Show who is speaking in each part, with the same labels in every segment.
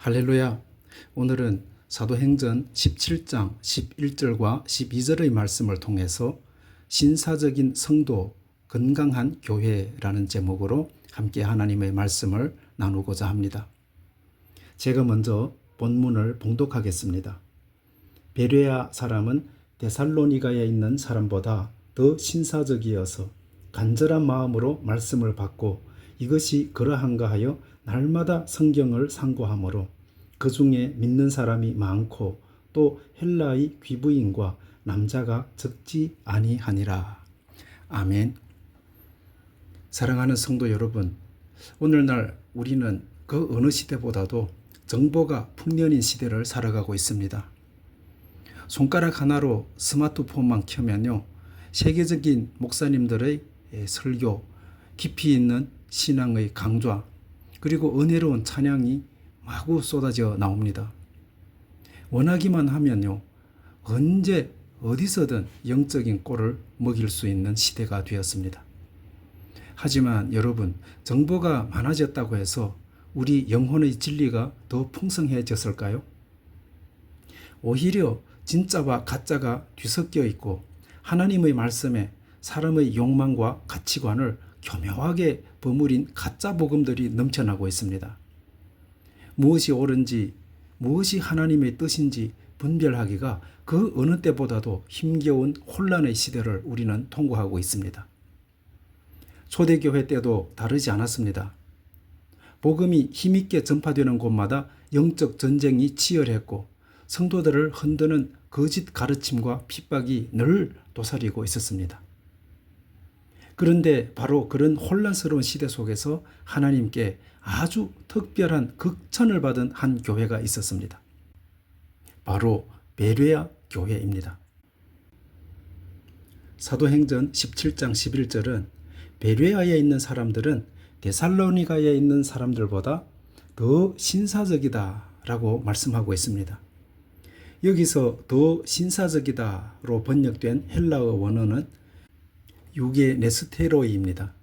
Speaker 1: 할렐루야. 오늘은 사도행전 17장 11절과 12절의 말씀을 통해서 신사적인 성도, 건강한 교회라는 제목으로 함께 하나님의 말씀을 나누고자 합니다. 제가 먼저 본문을 봉독하겠습니다. 베레아 사람은 데살로니가에 있는 사람보다 더 신사적이어서 간절한 마음으로 말씀을 받고 이것이 그러한가 하여 날마다 성경을 상고하므로 그 중에 믿는 사람이 많고 또 헬라의 귀부인과 남자가 적지 아니하니라. 아멘. 사랑하는 성도 여러분, 오늘날 우리는 그 어느 시대보다도 정보가 풍년인 시대를 살아가고 있습니다. 손가락 하나로 스마트폰만 켜면요, 세계적인 목사님들의 설교, 깊이 있는 신앙의 강좌, 그리고 은혜로운 찬양이 마구 쏟아져 나옵니다. 원하기만 하면요, 언제 어디서든 영적인 꼴을 먹일 수 있는 시대가 되었습니다. 하지만 여러분, 정보가 많아졌다고 해서 우리 영혼의 진리가 더 풍성해졌을까요? 오히려 진짜와 가짜가 뒤섞여 있고 하나님의 말씀에 사람의 욕망과 가치관을 교묘하게 버무린 가짜 복음들이 넘쳐나고 있습니다. 무엇이 옳은지, 무엇이 하나님의 뜻인지 분별하기가 그 어느 때보다도 힘겨운 혼란의 시대를 우리는 통과하고 있습니다. 초대교회 때도 다르지 않았습니다. 복음이 힘있게 전파되는 곳마다 영적 전쟁이 치열했고 성도들을 흔드는 거짓 가르침과 핍박이 늘 도사리고 있었습니다. 그런데 바로 그런 혼란스러운 시대 속에서 하나님께 아주 특별한 극찬을 받은 한 교회가 있었습니다. 바로 베레아 교회입니다. 사도행전 17장 11절은 베레아에 있는 사람들은 데살로니가에 있는 사람들보다 더 신사적이다 라고 말씀하고 있습니다. 여기서 더 신사적이다로 번역된 헬라어 원어는 유게네스테로이입니다.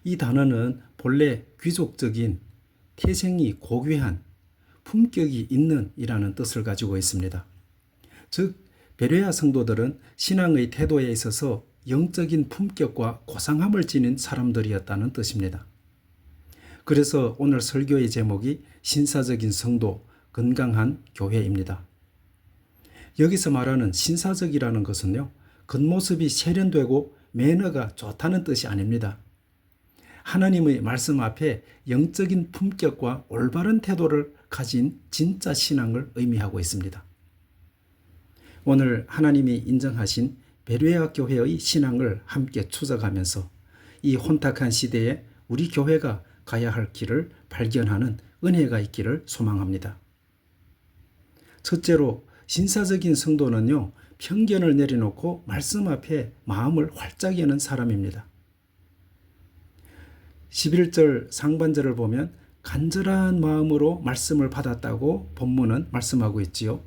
Speaker 1: 이 단어는 본래 귀족적인, 태생이 고귀한, 품격이 있는 이라는 뜻을 가지고 있습니다. 즉 베레아 성도들은 신앙의 태도에 있어서 영적인 품격과 고상함을 지닌 사람들이었다는 뜻입니다. 그래서 오늘 설교의 제목이 신사적인 성도, 건강한 교회입니다. 여기서 말하는 신사적이라는 것은요, 겉모습이 세련되고 매너가 좋다는 뜻이 아닙니다. 하나님의 말씀 앞에 영적인 품격과 올바른 태도를 가진 진짜 신앙을 의미하고 있습니다. 오늘 하나님이 인정하신 베레아 교회의 신앙을 함께 추적하면서 이 혼탁한 시대에 우리 교회가 가야 할 길을 발견하는 은혜가 있기를 소망합니다. 첫째로 신사적인 성도는요, 편견을 내려놓고 말씀 앞에 마음을 활짝 여는 사람입니다. 11절 상반절을 보면 간절한 마음으로 말씀을 받았다고 본문은 말씀하고 있지요.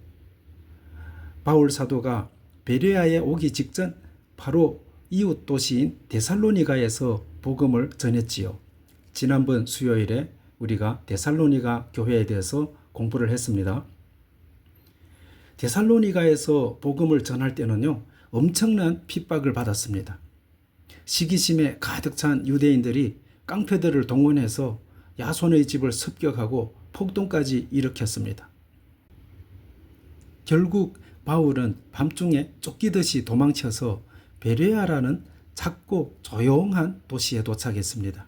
Speaker 1: 바울 사도가 베레아에 오기 직전 바로 이웃 도시인 데살로니가에서 복음을 전했지요. 지난번 수요일에 우리가 데살로니가 교회에 대해서 공부를 했습니다. 데살로니가에서 복음을 전할 때는요, 엄청난 핍박을 받았습니다. 시기심에 가득 찬 유대인들이 깡패들을 동원해서 야손의 집을 습격하고 폭동까지 일으켰습니다. 결국 바울은 밤중에 쫓기듯이 도망쳐서 베레아라는 작고 조용한 도시에 도착했습니다.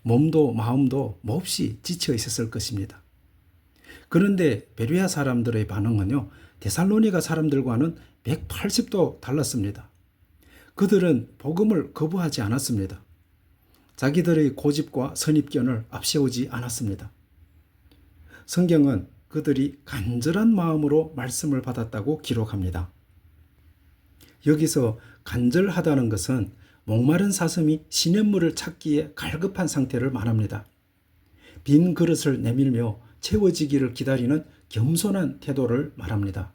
Speaker 1: 몸도 마음도 몹시 지쳐 있었을 것입니다. 그런데 베레아 사람들의 반응은요, 데살로니가 사람들과는 180도 달랐습니다. 그들은 복음을 거부하지 않았습니다. 자기들의 고집과 선입견을 앞세우지 않았습니다. 성경은 그들이 간절한 마음으로 말씀을 받았다고 기록합니다. 여기서 간절하다는 것은 목마른 사슴이 시냇물을 찾기에 갈급한 상태를 말합니다. 빈 그릇을 내밀며 채워지기를 기다리는 겸손한 태도를 말합니다.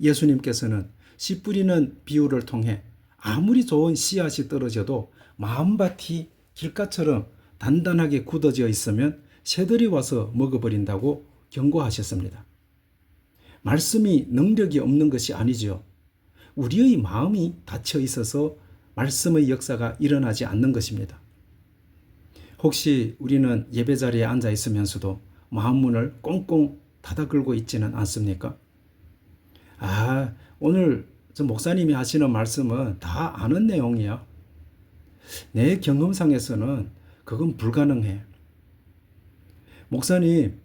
Speaker 1: 예수님께서는 씨 뿌리는 비유를 통해 아무리 좋은 씨앗이 떨어져도 마음밭이 길가처럼 단단하게 굳어져 있으면 새들이 와서 먹어버린다고 경고하셨습니다. 말씀이 능력이 없는 것이 아니죠. 우리의 마음이 닫혀 있어서 말씀의 역사가 일어나지 않는 것입니다. 혹시 우리는 예배 자리에 앉아 있으면서도 마음문을 꽁꽁 닫아 걸고 있지는 않습니까? 오늘 저 목사님이 하시는 말씀은 다 아는 내용이야. 내 경험상에서는 그건 불가능해. 목사님,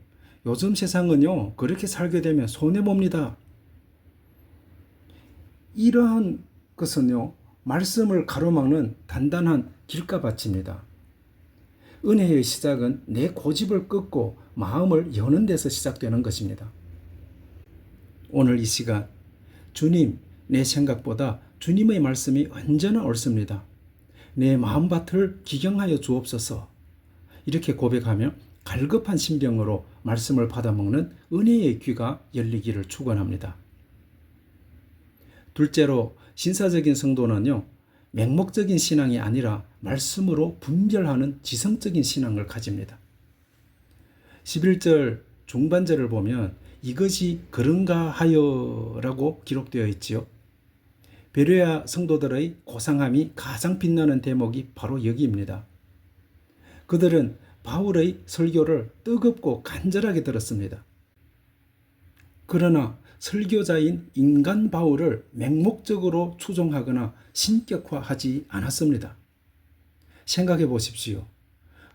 Speaker 1: 요즘 세상은요, 그렇게 살게 되면 손해봅니다. 이러한 것은요, 말씀을 가로막는 단단한 길가밭입니다. 은혜의 시작은 내 고집을 꺾고 마음을 여는 데서 시작되는 것입니다. 오늘 이 시간, 주님, 내 생각보다 주님의 말씀이 언제나 옳습니다. 내 마음밭을 기경하여 주옵소서. 이렇게 고백하며 갈급한 심령으로 말씀을 받아먹는 은혜의 귀가 열리기를 축원합니다. 둘째로 신사적인 성도는요, 맹목적인 신앙이 아니라 말씀으로 분별하는 지성적인 신앙을 가집니다. 11절 중반절을 보면 이것이 그런가 하여 라고 기록되어 있지요. 베레아 성도들의 고상함이 가장 빛나는 대목이 바로 여기입니다. 그들은 바울의 설교를 뜨겁고 간절하게 들었습니다. 그러나 설교자인 인간 바울을 맹목적으로 추종하거나 신격화하지 않았습니다. 생각해 보십시오.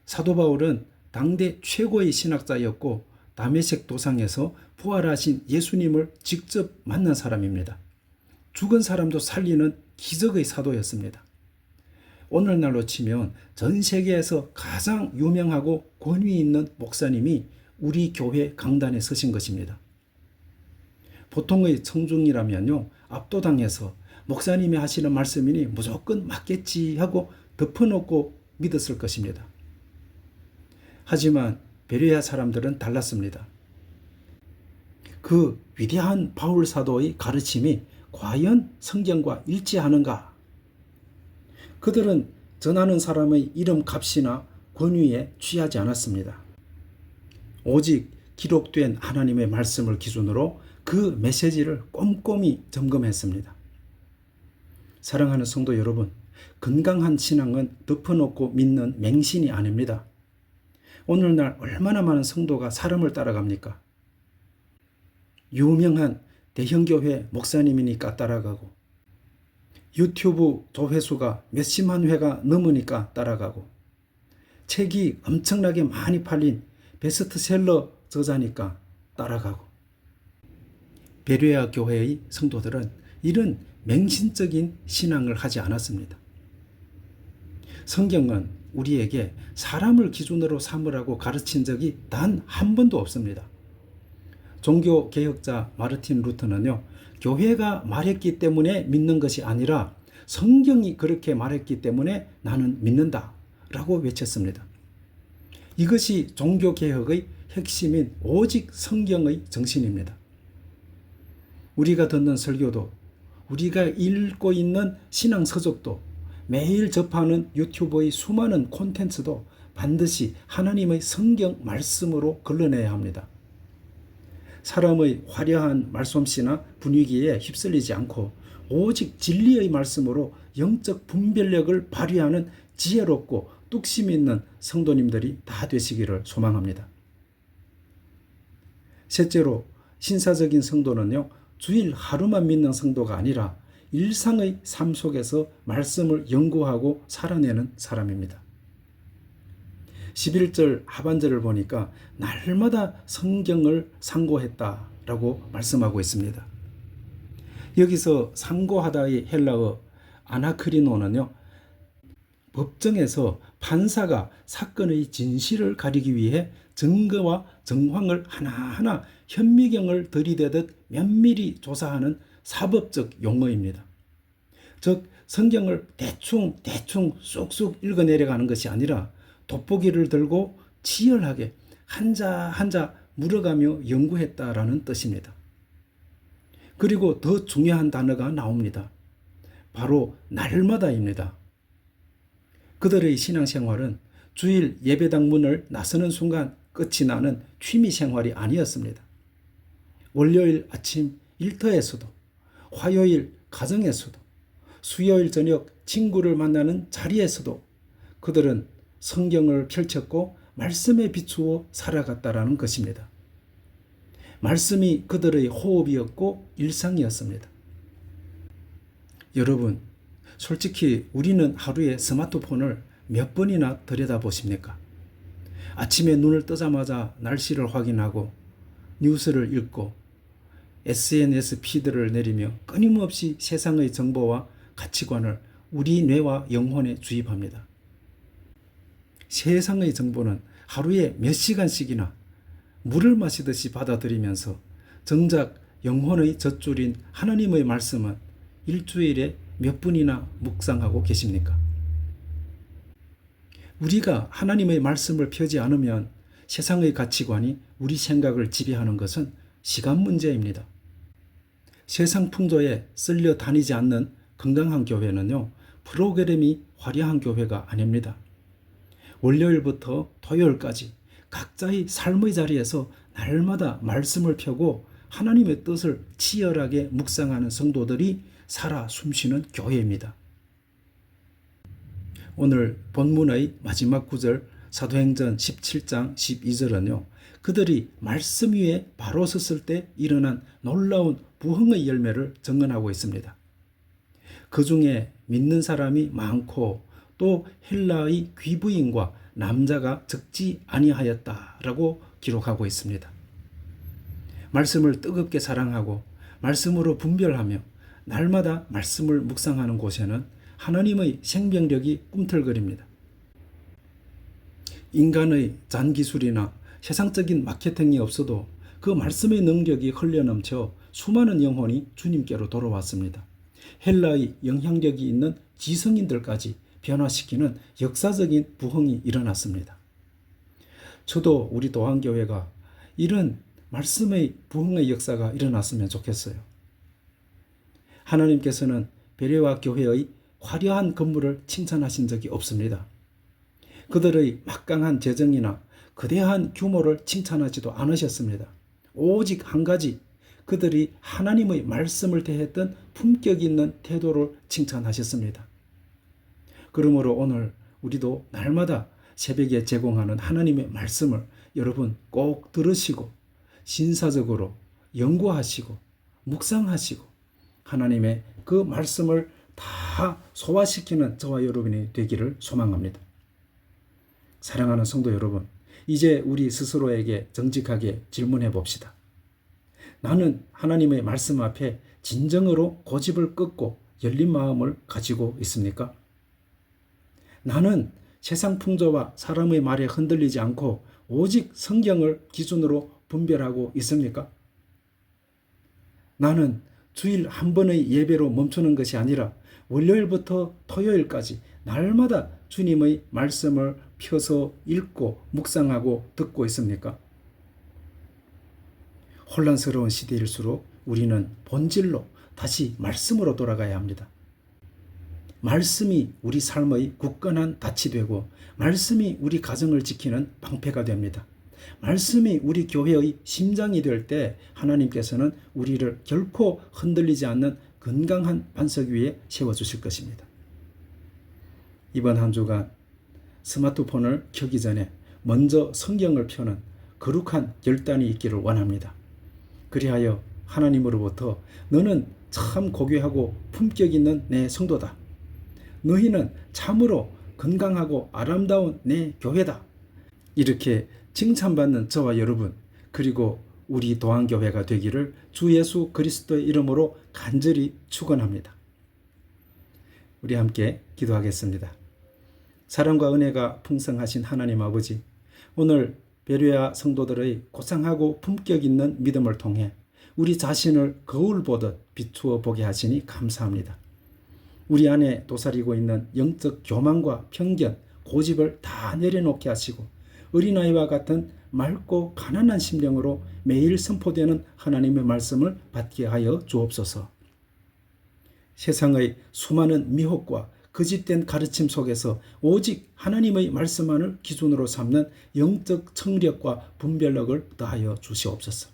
Speaker 1: 사도 바울은 당대 최고의 신학자였고 다메섹 도상에서 부활하신 예수님을 직접 만난 사람입니다. 죽은 사람도 살리는 기적의 사도였습니다. 오늘날로 치면 전 세계에서 가장 유명하고 권위 있는 목사님이 우리 교회 강단에 서신 것입니다. 보통의 청중이라면요, 압도당해서 목사님이 하시는 말씀이니 무조건 맞겠지 하고 덮어놓고 믿었을 것입니다. 하지만 베레아 사람들은 달랐습니다. 그 위대한 바울 사도의 가르침이 과연 성경과 일치하는가? 그들은 전하는 사람의 이름값이나 권위에 취하지 않았습니다. 오직 기록된 하나님의 말씀을 기준으로 그 메시지를 꼼꼼히 점검했습니다. 사랑하는 성도 여러분, 건강한 신앙은 덮어놓고 믿는 맹신이 아닙니다. 오늘날 얼마나 많은 성도가 사람을 따라갑니까? 유명한 대형교회 목사님이니까 따라가고, 유튜브 조회수가 몇십만 회가 넘으니까 따라가고, 책이 엄청나게 많이 팔린 베스트셀러 저자니까 따라가고. 베레아 교회의 성도들은 이런 맹신적인 신앙을 하지 않았습니다. 성경은 우리에게 사람을 기준으로 삼으라고 가르친 적이 단 한 번도 없습니다. 종교개혁자 마르틴 루터는요, 교회가 말했기 때문에 믿는 것이 아니라 성경이 그렇게 말했기 때문에 나는 믿는다 라고 외쳤습니다. 이것이 종교개혁의 핵심인 오직 성경의 정신입니다. 우리가 듣는 설교도, 우리가 읽고 있는 신앙서적도, 매일 접하는 유튜브의 수많은 콘텐츠도 반드시 하나님의 성경 말씀으로 걸러내야 합니다. 사람의 화려한 말솜씨나 분위기에 휩쓸리지 않고 오직 진리의 말씀으로 영적 분별력을 발휘하는 지혜롭고 뚝심 있는 성도님들이 다 되시기를 소망합니다. 셋째로 신사적인 성도는요, 주일 하루만 믿는 성도가 아니라 일상의 삶 속에서 말씀을 연구하고 살아내는 사람입니다. 11절 하반절을 보니까 날마다 성경을 상고했다라고 말씀하고 있습니다. 여기서 상고하다의 헬라어 아나크리노는요, 법정에서 판사가 사건의 진실을 가리기 위해 증거와 정황을 하나하나 현미경을 들이대듯 면밀히 조사하는 사법적 용어입니다. 즉 성경을 대충 쑥쑥 읽어내려가는 것이 아니라 돋보기를 들고 치열하게 한자 한자 물어가며 연구했다라는 뜻입니다. 그리고 더 중요한 단어가 나옵니다. 바로 날마다입니다. 그들의 신앙생활은 주일 예배당 문을 나서는 순간 끝이 나는 취미 생활이 아니었습니다. 월요일 아침 일터에서도, 화요일 가정에서도, 수요일 저녁 친구를 만나는 자리에서도 그들은 성경을 펼쳤고 말씀에 비추어 살아갔다라는 것입니다. 말씀이 그들의 호흡이었고 일상이었습니다. 여러분, 솔직히 우리는 하루에 스마트폰을 몇 번이나 들여다보십니까? 아침에 눈을 뜨자마자 날씨를 확인하고 뉴스를 읽고 SNS 피드를 내리며 끊임없이 세상의 정보와 가치관을 우리 뇌와 영혼에 주입합니다. 세상의 정보는 하루에 몇 시간씩이나 물을 마시듯이 받아들이면서 정작 영혼의 젖줄인 하나님의 말씀은 일주일에 몇 분이나 묵상하고 계십니까? 우리가 하나님의 말씀을 펴지 않으면 세상의 가치관이 우리 생각을 지배하는 것은 시간 문제입니다. 세상 풍조에 쓸려 다니지 않는 건강한 교회는요, 프로그램이 화려한 교회가 아닙니다. 월요일부터 토요일까지 각자의 삶의 자리에서 날마다 말씀을 펴고 하나님의 뜻을 치열하게 묵상하는 성도들이 살아 숨쉬는 교회입니다. 오늘 본문의 마지막 구절 사도행전 17장 12절은요. 그들이 말씀 위에 바로 섰을 때 일어난 놀라운 부흥의 열매를 증언하고 있습니다. 그 중에 믿는 사람이 많고 또 헬라의 귀부인과 남자가 적지 아니하였다라고 기록하고 있습니다. 말씀을 뜨겁게 사랑하고 말씀으로 분별하며 날마다 말씀을 묵상하는 곳에는 하나님의 생명력이 꿈틀거립니다. 인간의 잔기술이나 세상적인 마케팅이 없어도 그 말씀의 능력이 흘려넘쳐 수많은 영혼이 주님께로 돌아왔습니다. 헬라의 영향력이 있는 지성인들까지 변화시키는 역사적인 부흥이 일어났습니다. 저도 우리 도안교회가 이런 말씀의 부흥의 역사가 일어났으면 좋겠어요. 하나님께서는 베레와 교회의 화려한 건물을 칭찬하신 적이 없습니다. 그들의 막강한 재정이나 거대한 규모를 칭찬하지도 않으셨습니다. 오직 한 가지, 그들이 하나님의 말씀을 대했던 품격 있는 태도를 칭찬하셨습니다. 그러므로 오늘 우리도 날마다 새벽에 제공하는 하나님의 말씀을 여러분 꼭 들으시고 신사적으로 연구하시고 묵상하시고 하나님의 그 말씀을 다 소화시키는 저와 여러분이 되기를 소망합니다. 사랑하는 성도 여러분, 이제 우리 스스로에게 정직하게 질문해 봅시다. 나는 하나님의 말씀 앞에 진정으로 고집을 꺾고 열린 마음을 가지고 있습니까? 나는 세상 풍조와 사람의 말에 흔들리지 않고 오직 성경을 기준으로 분별하고 있습니까? 나는 주일 한 번의 예배로 멈추는 것이 아니라 월요일부터 토요일까지 날마다 주님의 말씀을 펴서 읽고 묵상하고 듣고 있습니까? 혼란스러운 시대일수록 우리는 본질로 다시 말씀으로 돌아가야 합니다. 말씀이 우리 삶의 굳건한 닻이 되고 말씀이 우리 가정을 지키는 방패가 됩니다. 말씀이 우리 교회의 심장이 될 때 하나님께서는 우리를 결코 흔들리지 않는 건강한 반석 위에 세워주실 것입니다. 이번 한 주간 스마트폰을 켜기 전에 먼저 성경을 펴는 거룩한 결단이 있기를 원합니다. 그리하여 하나님으로부터 너는 참 고귀하고 품격 있는 내 성도다. 너희는 참으로 건강하고 아름다운 내 교회다. 이렇게 칭찬받는 저와 여러분, 그리고 우리 도안교회가 되기를 주 예수 그리스도의 이름으로 간절히 축원합니다. 우리 함께 기도하겠습니다. 사랑과 은혜가 풍성하신 하나님 아버지, 오늘 베레아 성도들의 고상하고 품격 있는 믿음을 통해 우리 자신을 거울 보듯 비추어 보게 하시니 감사합니다. 우리 안에 도사리고 있는 영적 교만과 편견, 고집을 다 내려놓게 하시고 어린아이와 같은 맑고 가난한 심령으로 매일 선포되는 하나님의 말씀을 받게 하여 주옵소서. 세상의 수많은 미혹과 거짓된 가르침 속에서 오직 하나님의 말씀만을 기준으로 삼는 영적 청력과 분별력을 더하여 주시옵소서.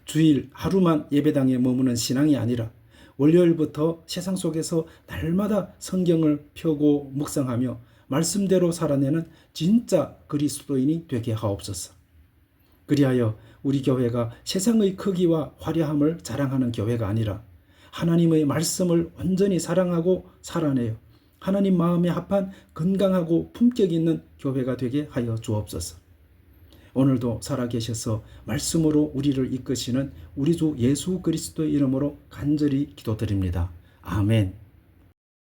Speaker 1: 주일 하루만 예배당에 머무는 신앙이 아니라 월요일부터 세상 속에서 날마다 성경을 펴고 묵상하며 말씀대로 살아내는 진짜 그리스도인이 되게 하옵소서. 그리하여 우리 교회가 세상의 크기와 화려함을 자랑하는 교회가 아니라 하나님의 말씀을 온전히 사랑하고 살아내어 하나님 마음에 합한 건강하고 품격 있는 교회가 되게 하여 주옵소서. 오늘도 살아계셔서 말씀으로 우리를 이끄시는 우리 주 예수 그리스도의 이름으로 간절히 기도드립니다. 아멘.